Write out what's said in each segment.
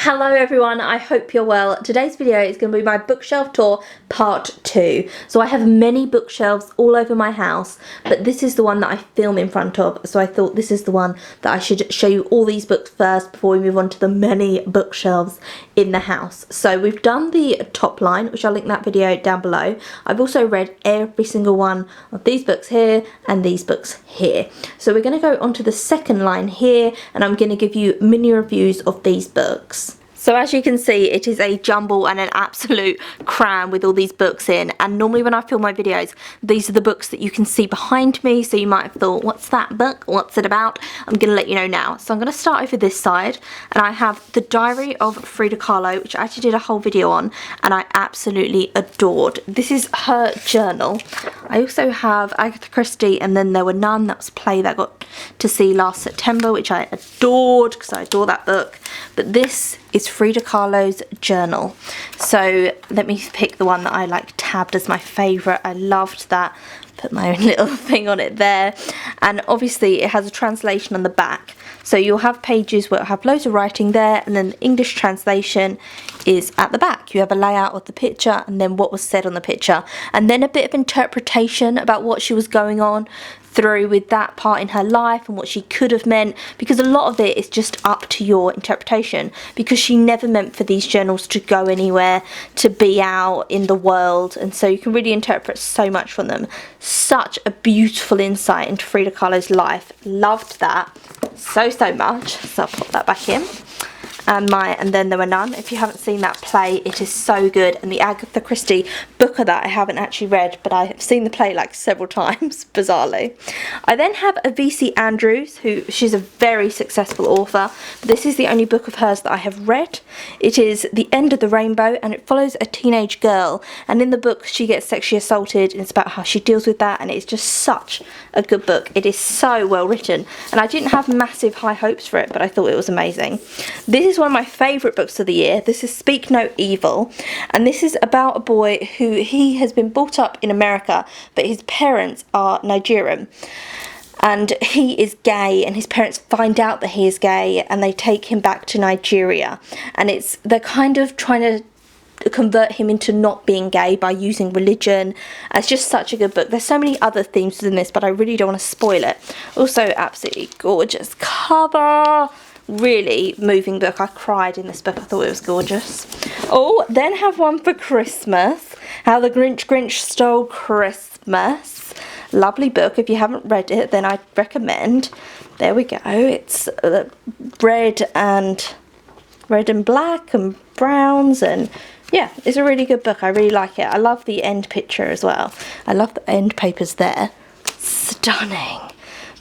Hello everyone, I hope you're well. Today's video is going to be my bookshelf tour part 2. So I have many bookshelves all over my house, but this is the one that I film in front of. So I thought this is the one that I should show you all these books first before we move on to the many bookshelves in the house. So we've done the top line, which I'll link that video down below. I've also read every single one of these books here and these books here. So we're going to go on to the second line here, and I'm going to give you mini reviews of these books. So as you can see, it is a jumble and an absolute cram with all these books in, and normally when I film my videos, these are the books that you can see behind me, so you might have thought, what's that book? What's it about? I'm going to let you know now. So I'm going to start over this side, and I have The Diary of Frida Kahlo, which I actually did a whole video on, and I absolutely adored. This is her journal. I also have Agatha Christie, and Then There Were None. That was a play that I got to see last September, which I adored because I adore that book. But this is Frida Kahlo's journal. So let me pick the one that I like tabbed as my favourite. I loved that. Put my own little thing on it there. And obviously it has a translation on the back. So you'll have pages where it'll have loads of writing there, and then the English translation is at the back. You have a layout of the picture and then what was said on the picture, and then a bit of interpretation about what she was going on through with that part in her life and what she could have meant, because a lot of it is just up to your interpretation, because she never meant for these journals to go anywhere, to be out in the world, and so you can really interpret so much from them. Such a beautiful insight into Frida Kahlo's life. Loved that so much. So I'll pop that back in. And Then There Were None. If you haven't seen that play, it is so good. And the Agatha Christie book of that I haven't actually read, but I have seen the play like several times, bizarrely. I then have a V.C. Andrews, she's a very successful author. This is the only book of hers that I have read. It is The End of the Rainbow, and it follows a teenage girl. And in the book, she gets sexually assaulted, and it's about how she deals with that. And it's just such a good book. It is so well written. And I didn't have massive high hopes for it, but I thought it was amazing. This is one of my favourite books of the year. This is Speak No Evil, and this is about a boy who he has been brought up in America, but his parents are Nigerian, and he is gay, and his parents find out that he is gay, and they take him back to Nigeria, and they're kind of trying to convert him into not being gay by using religion. It's just such a good book. There's so many other themes within this, but I really don't want to spoil it. Also, absolutely gorgeous cover. Really moving book. I cried in this book. I thought it was gorgeous. Oh, then have one for Christmas. How the Grinch Stole Christmas. Lovely book. If you haven't read it, then I'd recommend. There we go. It's red and black and browns, and yeah, it's a really good book. I really like it. I love the end picture as well. I love the end papers there. Stunning.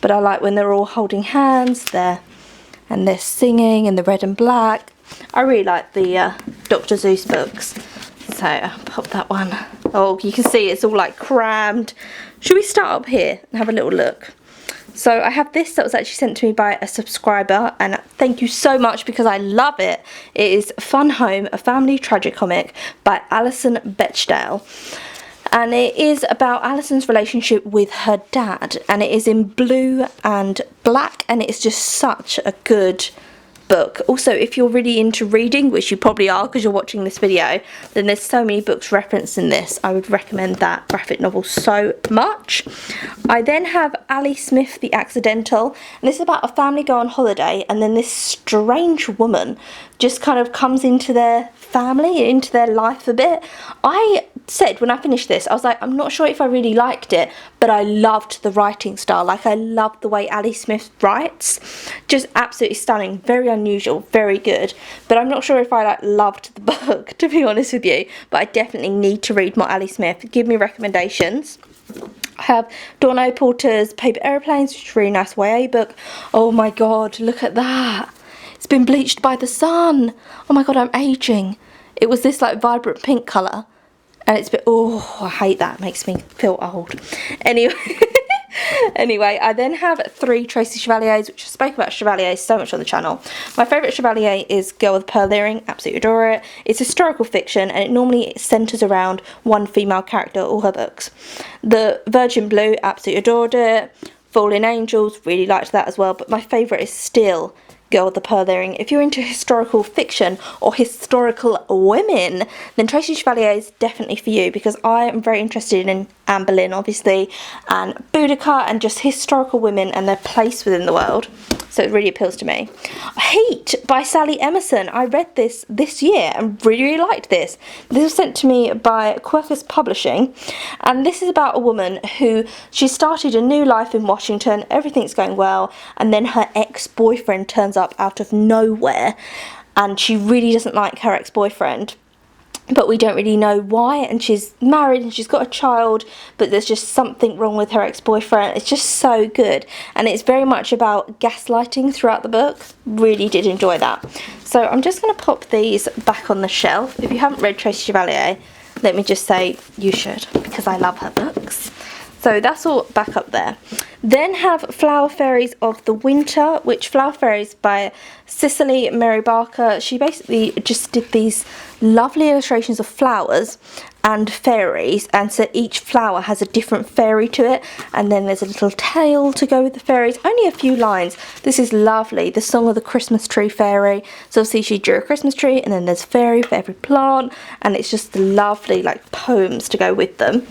But I like when they're all holding hands there. And they're singing in the red and black. I really like the Dr. Seuss books. So I'll pop that one. Oh, you can see it's all like crammed. Should we start up here and have a little look? So I have this that was actually sent to me by a subscriber, and thank you so much because I love it. It is Fun Home, a family tragicomic by Alison Bechdel. And it is about Alison's relationship with her dad, and it is in blue and black, and it is just such a good book. Also, if you're really into reading, which you probably are because you're watching this video, then there's so many books referenced in this. I would recommend that graphic novel so much. I then have Ali Smith, The Accidental, and this is about a family go on holiday, and then this strange woman just kind of comes into their family, into their life a bit. I said when I finished this, I was like, I'm not sure if I really liked it, but I loved the writing style. Like, I loved the way Ali Smith writes. Just absolutely stunning, very unusual, very good. But I'm not sure if I loved the book, to be honest with you. But I definitely need to read more Ali Smith. Give me recommendations. I have Dawn O. Porter's Paper Aeroplanes, which is a really nice YA book. Oh my god, look at that. It's been bleached by the sun. Oh my god, I'm aging. It was this like vibrant pink colour. And it's been, oh, I hate that. It makes me feel old. Anyway, I then have 3 Tracy Chevaliers, which I spoke about Chevaliers so much on the channel. My favourite Chevalier is Girl with a Pearl Earring. Absolutely adore it. It's historical fiction, and it normally centres around one female character, all her books. The Virgin Blue, absolutely adored it. Fallen Angels, really liked that as well. But my favourite is still Girl with the Pearl Earring. If you're into historical fiction or historical women, then Tracy Chevalier is definitely for you, because I am very interested in Anne Boleyn, obviously, and Boudica, and just historical women and their place within the world. So it really appeals to me. Heat by Sally Emerson. I read this year and really liked this. This was sent to me by Quercus Publishing, and this is about a woman who, she started a new life in Washington, everything's going well, and then her ex-boyfriend turns up out of nowhere, and she really doesn't like her ex-boyfriend. But we don't really know why, and she's married and she's got a child, but there's just something wrong with her ex-boyfriend. It's just so good, and it's very much about gaslighting throughout the book. Really did enjoy that. So I'm just going to pop these back on the shelf. If you haven't read Tracy Chevalier, let me just say you should, because I love her books. So that's all back up there. Then have Flower Fairies of the Winter, which Flower Fairies by Cicely Mary Barker. She basically just did these lovely illustrations of flowers and fairies, and so each flower has a different fairy to it, and then there's a little tale to go with the fairies. Only a few lines. This is lovely. The Song of the Christmas Tree Fairy. So obviously she drew a Christmas tree, and then there's fairy for every plant, and it's just lovely, like, poems to go with them.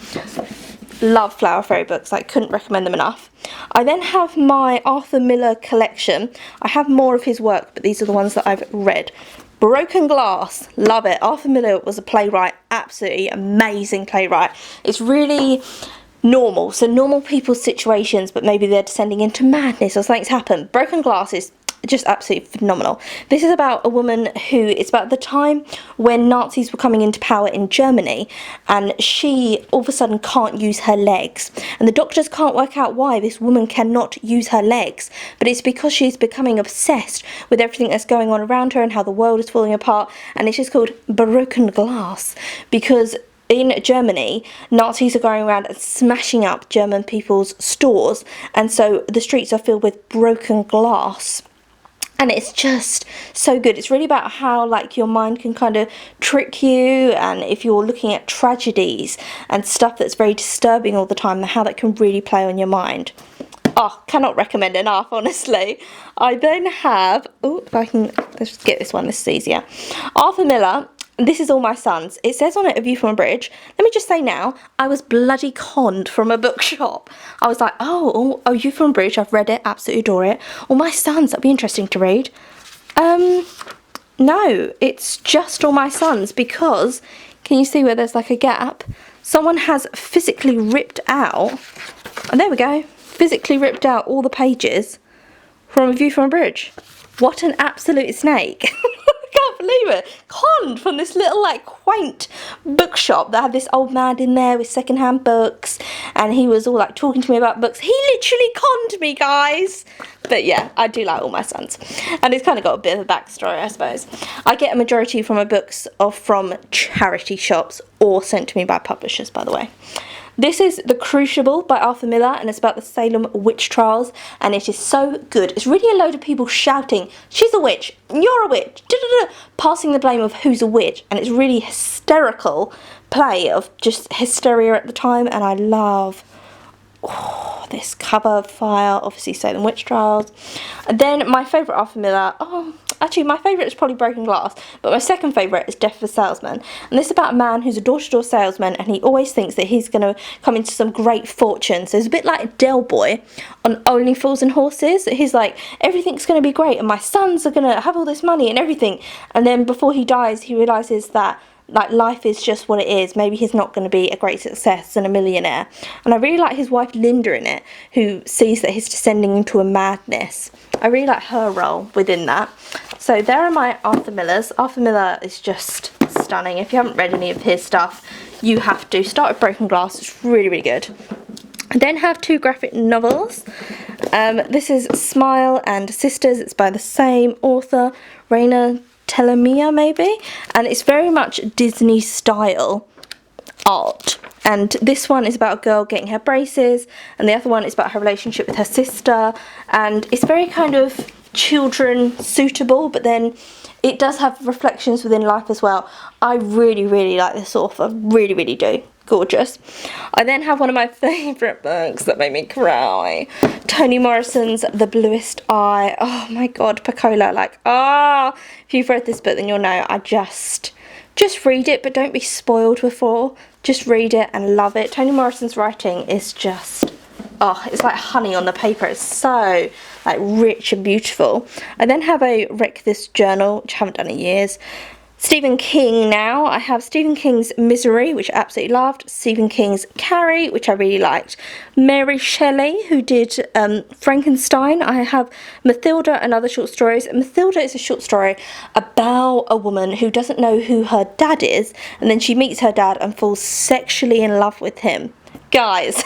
Love Flower Fairy books, I couldn't recommend them enough. I then have my Arthur Miller collection. I have more of his work, but these are the ones that I've read. Broken Glass, love it. Arthur Miller was a playwright, absolutely amazing playwright. It's really normal, so normal people's situations, but maybe they're descending into madness or something's happened. Broken Glass is just absolutely phenomenal. This is about a woman who, it's about the time when Nazis were coming into power in Germany, and she all of a sudden can't use her legs, and the doctors can't work out why this woman cannot use her legs, but it's because she's becoming obsessed with everything that's going on around her and how the world is falling apart, and it's just called Broken Glass, because in Germany, Nazis are going around and smashing up German people's stores, and so the streets are filled with broken glass. And it's just so good. It's really about how, like, your mind can kind of trick you, and if you're looking at tragedies and stuff that's very disturbing all the time, how that can really play on your mind. Oh, cannot recommend enough, honestly. I then have, oh, if I can, let's just get this one, this is easier. Arthur Miller. This is All My Sons. It says on it, A View from a Bridge. Let me just say now, I was bloody conned from a bookshop. I was like, oh, A View from a Bridge, I've read it, absolutely adore it. All My Sons, that'd be interesting to read. No, it's just All My Sons, because, can you see where there's like a gap? Someone has physically ripped out, and there we go, physically ripped out all the pages from A View from a Bridge. What an absolute snake. I can't believe it. Conned from this little, like, quaint bookshop that had this old man in there with secondhand books, and he was all like talking to me about books. He literally conned me, guys. But yeah, I do like All My Sons, and it's kind of got a bit of a backstory, I suppose. I get a majority from my books from charity shops or sent to me by publishers, by the way. This is The Crucible by Arthur Miller, and it's about the Salem witch trials, and it is so good. It's really a load of people shouting, she's a witch, you're a witch, passing the blame of who's a witch, and it's really hysterical play of just hysteria at the time, and I love this cover file, obviously Salem witch trials. And then my favourite Arthur Miller, actually my favourite is probably Broken Glass, but my second favourite is Death of a Salesman, and this is about a man who's a door-to-door salesman, and he always thinks that he's going to come into some great fortune. So it's a bit like Del Boy on Only Fools and Horses. He's like, everything's going to be great and my sons are going to have all this money and everything, and then before he dies he realises that, like, life is just what it is. Maybe he's not going to be a great success and a millionaire. And I really like his wife Linda in it, who sees that he's descending into a madness. I really like her role within that. So there are my Arthur Millers. Arthur Miller is just stunning. If you haven't read any of his stuff, you have to. Start with Broken Glass. It's really, really good. I then have two graphic novels. This is Smile and Sisters. It's by the same author, Raina Telgemeier, maybe, and it's very much Disney style art, and this one is about a girl getting her braces, and the other one is about her relationship with her sister, and it's very kind of children suitable, but then it does have reflections within life as well. I really, really like this author, really, really do. gorgeous. I then have one of my favourite books that made me cry. Toni Morrison's The Bluest Eye. Oh my god, Pecola, like, if you've read this book then you'll know I just read it, but don't be spoiled before. Just read it and love it. Toni Morrison's writing is just, it's like honey on the paper. It's so like rich and beautiful. I then have a Wreck This journal, which I haven't done in years. Stephen King now. I have Stephen King's Misery, which I absolutely loved. Stephen King's Carrie, which I really liked. Mary Shelley, who did Frankenstein. I have Matilda and Other Short Stories. Matilda is a short story about a woman who doesn't know who her dad is, and then she meets her dad and falls sexually in love with him. Guys,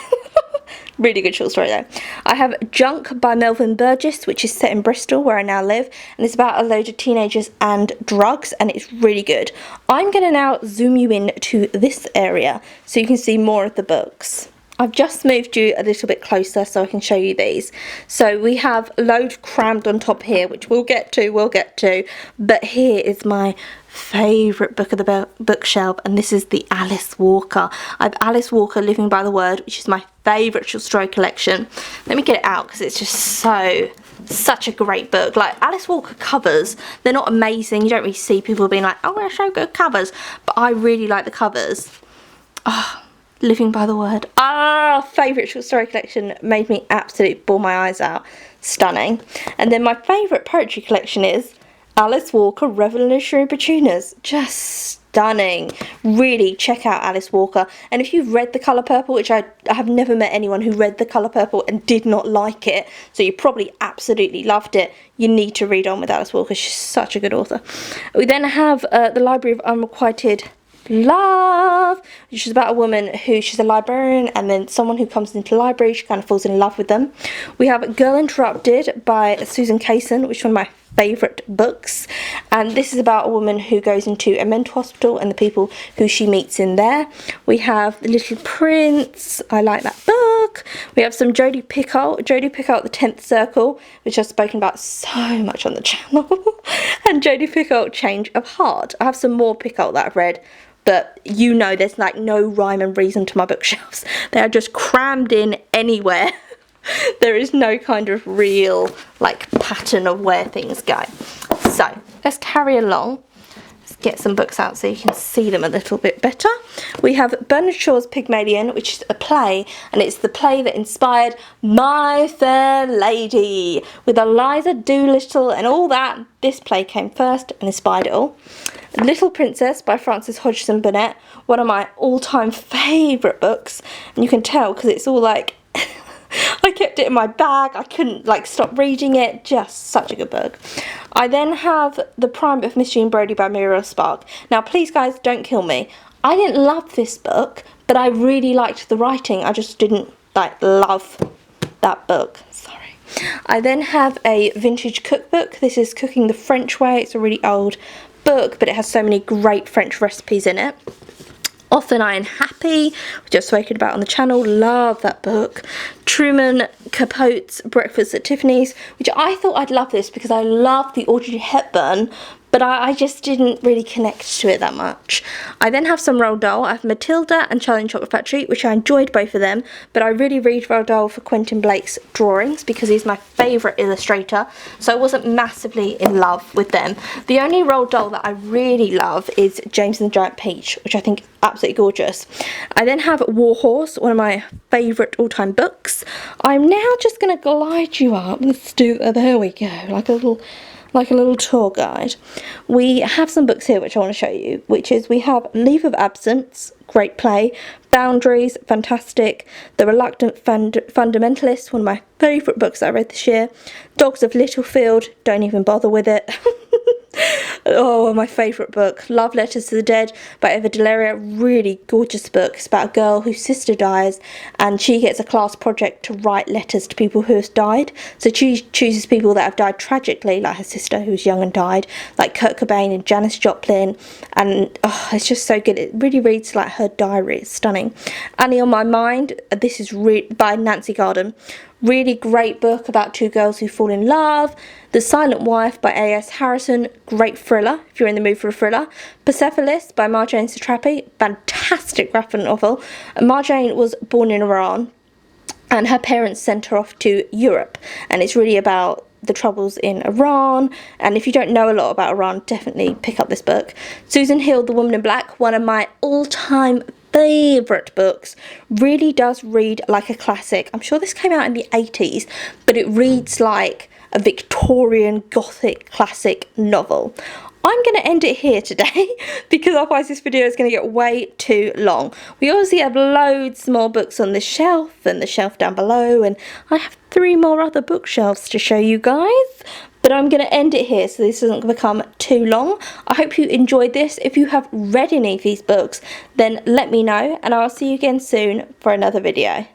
really good short story though. I have Junk by Melvin Burgess, which is set in Bristol, where I now live, and it's about a load of teenagers and drugs, and it's really good. I'm going to now zoom you in to this area so you can see more of the books. I've just moved you a little bit closer so I can show you these. So we have a load crammed on top here, which we'll get to, but here is my favourite book of the bookshelf, and this is the Alice Walker. I have Alice Walker Living by the Word, which is my favourite short story collection. Let me get it out because it's just such a great book. Like, Alice Walker covers, they're not amazing. You don't really see people being like, oh, they're so good covers, but I really like the covers. Living by the Word. Favourite short story collection, made me absolutely bawl my eyes out. Stunning. And then my favourite poetry collection is Alice Walker Revolutionary Petunias. Just stunning. Really check out Alice Walker. And if you've read The Colour Purple, which I have never met anyone who read The Colour Purple and did not like it, so you probably absolutely loved it, you need to read on with Alice Walker. She's such a good author. We then have The Library of Unrequited Love, which is about a woman who, she's a librarian, and then someone who comes into the library, she kind of falls in love with them. We have Girl Interrupted by Susan Kaysen, which is one of my favourite books, and this is about a woman who goes into a mental hospital and the people who she meets in there. We have The Little Prince. I like that book. We have some Jodi Picoult, The 10th Circle, which I've spoken about so much on the channel, and Jodi Picoult, Change of Heart. I have some more Picoult that I've read, but you know there's like no rhyme and reason to my bookshelves. They are just crammed in anywhere. There is no kind of real like pattern of where things go. So let's carry along. Let's get some books out so you can see them a little bit better. We have Bernard Shaw's Pygmalion, which is a play, and it's the play that inspired My Fair Lady with Eliza Doolittle and all that. This play came first and inspired it all. Little Princess by Frances Hodgson Burnett, one of my all-time favourite books, and you can tell because it's all like I kept it in my bag, I couldn't like stop reading it, just such a good book. I then have The Prime of Miss Jean Brodie by Muriel Spark. Now please guys, don't kill me. I didn't love this book, but I really liked the writing. I just didn't like love that book. Sorry. I then have a vintage cookbook. This is Cooking the French Way. It's a really old book, but it has so many great French recipes in it. Often I Am Happy, which I've spoken about on the channel. Love that book. Truman Capote's Breakfast at Tiffany's, which I thought I'd love this because I love the Audrey Hepburn, but I just didn't really connect to it that much. I then have some Roald Dahl. I have Matilda and Charlie and Chocolate Factory, which I enjoyed both of them, but I really read Roald Dahl for Quentin Blake's drawings because he's my favourite illustrator, so I wasn't massively in love with them. The only Roald Dahl that I really love is James and the Giant Peach, which I think is absolutely gorgeous. I then have War Horse, one of my favourite all-time books. I'm now just going to glide you up. Let's do, there we go, like a little tour guide. We have some books here which I want to show you, which is we have Leave of Absence, great play, Boundaries, fantastic, The Reluctant Fundamentalist, one of my favourite books that I read this year, Dogs of Littlefield, don't even bother with it. Oh, my favourite book, Love Letters to the Dead by Eva Delaria, really gorgeous book. It's about a girl whose sister dies and she gets a class project to write letters to people who have died. So she chooses people that have died tragically, like her sister who was young and died, like Kurt Cobain and Janis Joplin, and it's just so good. It really reads like her diary. It's stunning. Annie on My Mind, this is by Nancy Garden. Really great book about two girls who fall in love. The Silent Wife by A.S. Harrison, great thriller if you're in the mood for a thriller. Persepolis by Marjane Satrapi, fantastic graphic novel. Marjane was born in Iran and her parents sent her off to Europe, and it's really about the troubles in Iran. And if you don't know a lot about Iran, definitely pick up this book. Susan Hill, The Woman in Black, one of my all-time favourite books. Really does read like a classic. I'm sure this came out in the 80s, but it reads like a Victorian Gothic classic novel. I'm going to end it here today because otherwise this video is going to get way too long. We obviously have loads more books on this shelf and the shelf down below, and I have 3 more other bookshelves to show you guys. But I'm going to end it here so this doesn't become too long. I hope you enjoyed this. If you have read any of these books, then let me know, and I'll see you again soon for another video.